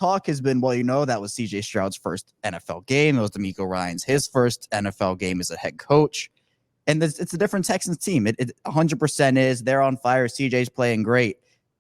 talk has been, well, that was CJ Stroud's first NFL game. It was DeMeco Ryans, his first NFL game as a head coach. And it's a different Texans team. It 100% is. They're on fire. CJ's playing great.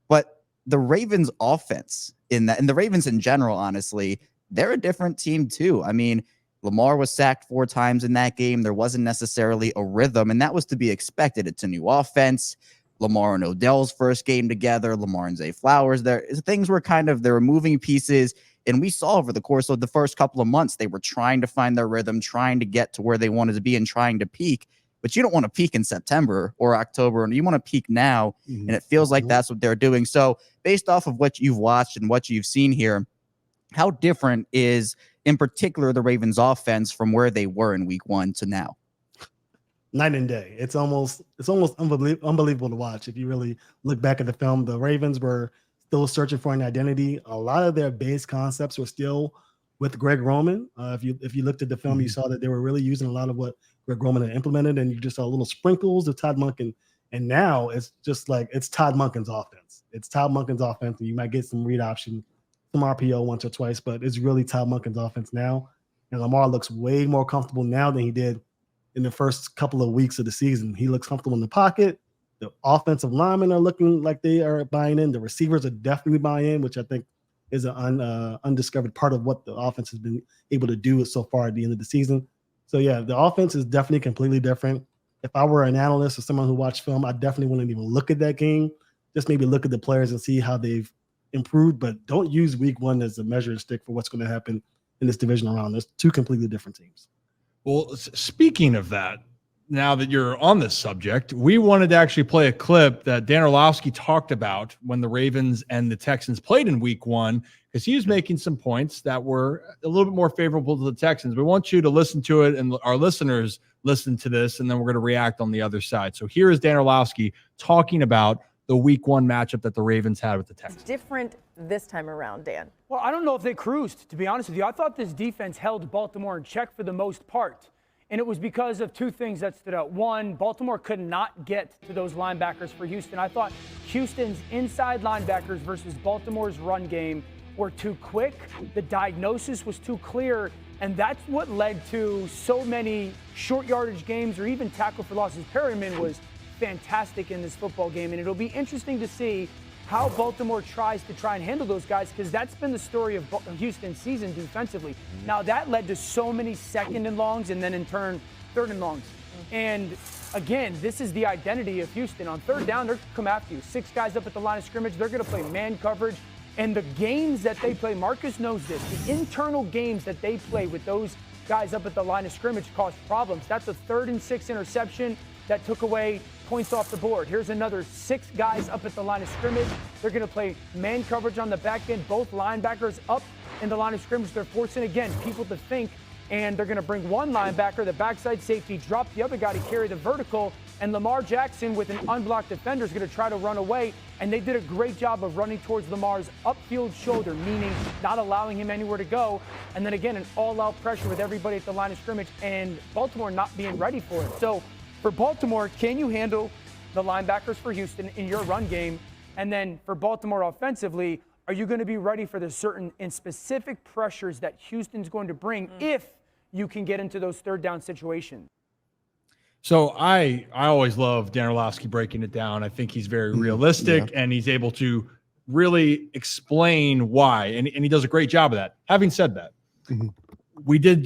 But the Ravens offense and the Ravens in general, honestly, they're a different team too. I mean, Lamar was sacked 4 times in that game. There wasn't necessarily a rhythm, and that was to be expected. It's a new offense. Lamar and Odell's first game together, Lamar and Zay Flowers. Things were they were moving pieces, and we saw over the course of the first couple of months, they were trying to find their rhythm, trying to get to where they wanted to be and trying to peak. But you don't want to peak in September or October, and you want to peak now, and it feels like that's what they're doing. So based off of what you've watched and what you've seen here, how different is, in particular, the Ravens offense from where they were in week 1 to now? Night and day. It's almost unbelievable to watch. If you really look back at the film, the Ravens were still searching for an identity. A lot of their base concepts were still with Greg Roman. If you looked at the film, you saw that they were really using a lot of what Greg Roman had implemented, and you just saw little sprinkles of Todd Monken. And now it's just like it's Todd Monken's offense. It's Todd Monken's offense, and you might get some read option, some RPO once or twice, but it's really Todd Monken's offense now. And Lamar looks way more comfortable now than he did in the first couple of weeks of the season. He looks comfortable in the pocket. The offensive linemen are looking like they are buying in. The receivers are definitely buying in, which I think is an undiscovered part of what the offense has been able to do so far at the end of the season. So, yeah, the offense is definitely completely different. If I were an analyst or someone who watched film, I definitely wouldn't even look at that game. Just maybe look at the players and see how they've improved, but don't use week 1 as a measuring stick for what's going to happen in this divisional round. There's 2 completely different teams. Well, speaking of that, now that you're on this subject, we wanted to actually play a clip that Dan Orlovsky talked about when the Ravens and the Texans played in week 1, because he was making some points that were a little bit more favorable to the Texans. We want you to listen to it, and our listeners listen to this, and then we're going to react on the other side. So here is Dan Orlovsky talking about the week 1 matchup that the Ravens had with the Texans. Different this time around, Dan. Well, I don't know if they cruised, to be honest with you. I thought this defense held Baltimore in check for the most part. And it was because of 2 things that stood out. One, Baltimore could not get to those linebackers for Houston. I thought Houston's inside linebackers versus Baltimore's run game were too quick. The diagnosis was too clear. And that's what led to so many short yardage games or even tackle for losses. Perryman was fantastic in this football game. And it'll be interesting to see how Baltimore tries to handle those guys, because that's been the story of Houston's season defensively. Now, that led to so many 2nd and longs and then in turn 3rd and longs. And again, this is the identity of Houston. On 3rd down, they're going to come after you. 6 guys up at the line of scrimmage. They're going to play man coverage. And the games that they play, Marcus knows this, the internal games that they play with those guys up at the line of scrimmage cause problems. That's a 3rd and 6 interception that took away points off the board. Here's another 6 guys up at the line of scrimmage. They're going to play man coverage on the back end, both linebackers up in the line of scrimmage. They're forcing, again, people to think, and they're going to bring one linebacker, the backside safety, drop the other guy to carry the vertical, and Lamar Jackson with an unblocked defender is going to try to run away, and they did a great job of running towards Lamar's upfield shoulder, meaning not allowing him anywhere to go, and then again, an all-out pressure with everybody at the line of scrimmage, and Baltimore not being ready for it. So for Baltimore, can you handle the linebackers for Houston in your run game? And then for Baltimore offensively, are you going to be ready for the certain and specific pressures that Houston's going to bring if you can get into those 3rd down situations? So I always love Dan Orlovsky breaking it down. I think he's very realistic, and he's able to really explain why, and he does a great job of that. Having said that, we did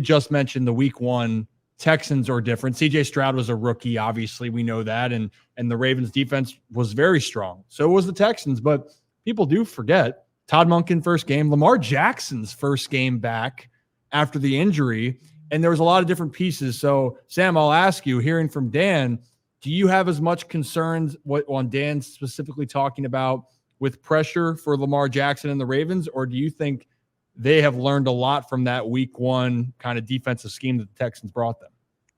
just mention the week 1 Texans are different. CJ Stroud was a rookie, obviously, we know that, and the Ravens defense was very strong. So was the Texans, but people do forget Todd Monken first game, Lamar Jackson's first game back after the injury, and there was a lot of different pieces. So Sam, I'll ask you, hearing from Dan, do you have as much concerns on Dan specifically talking about with pressure for Lamar Jackson and the Ravens, or do you think they have learned a lot from that week 1 kind of defensive scheme that the Texans brought them?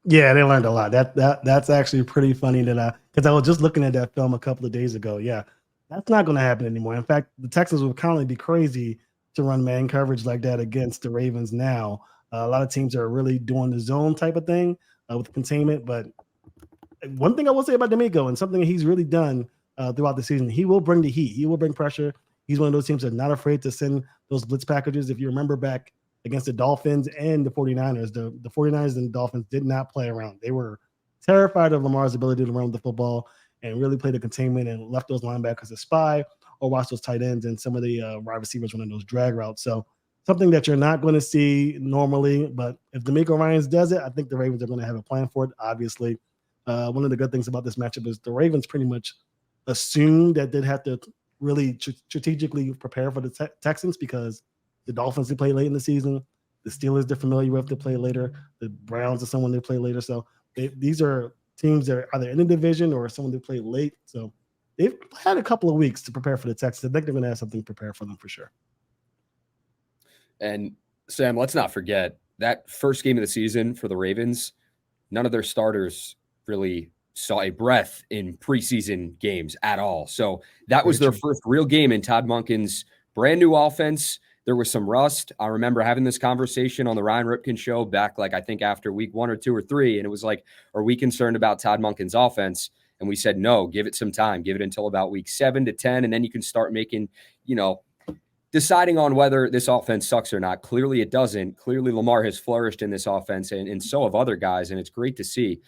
Yeah, they learned a lot. That's actually pretty funny because I was just looking at that film a couple of days ago. Yeah, that's not going to happen anymore. In fact, the Texans would currently be crazy to run man coverage like that against the Ravens now. A lot of teams are really doing the zone type of thing with containment. But one thing I will say about DeMeco, and something he's really done throughout the season, he will bring the heat. He will bring pressure. He's one of those teams that are not afraid to send those blitz packages. If you remember back against the Dolphins and the 49ers, the 49ers and the Dolphins did not play around. They were terrified of Lamar's ability to run the football and really play the containment and left those linebackers to spy or watch those tight ends and some of the wide receivers running those drag routes. So something that you're not going to see normally, but if D'Amico Ryans does it, I think the Ravens are going to have a plan for it. Obviously, one of the good things about this matchup is the Ravens pretty much assumed that they'd have to really strategically prepare for the Texans because the Dolphins they play late in the season, the Steelers they're familiar with to play later, the Browns are someone they play later. So these are teams that are either in the division or someone they play late. So they've had a couple of weeks to prepare for the Texans. I think they're going to have something prepared for them for sure. And Sam, let's not forget that first game of the season for the Ravens, none of their starters really saw a breath in preseason games at all. So that was their first real game in Todd Monken's brand new offense. There was some rust. I remember having this conversation on the Ryan Ripken show back, I think after week 1 or 2 or 3. And it was like, are we concerned about Todd Monken's offense? And we said, no, give it some time, give it until about week 7 to 10. And then you can start making, deciding on whether this offense sucks or not. Clearly it doesn't. Clearly Lamar has flourished in this offense and so have other guys. And it's great to see.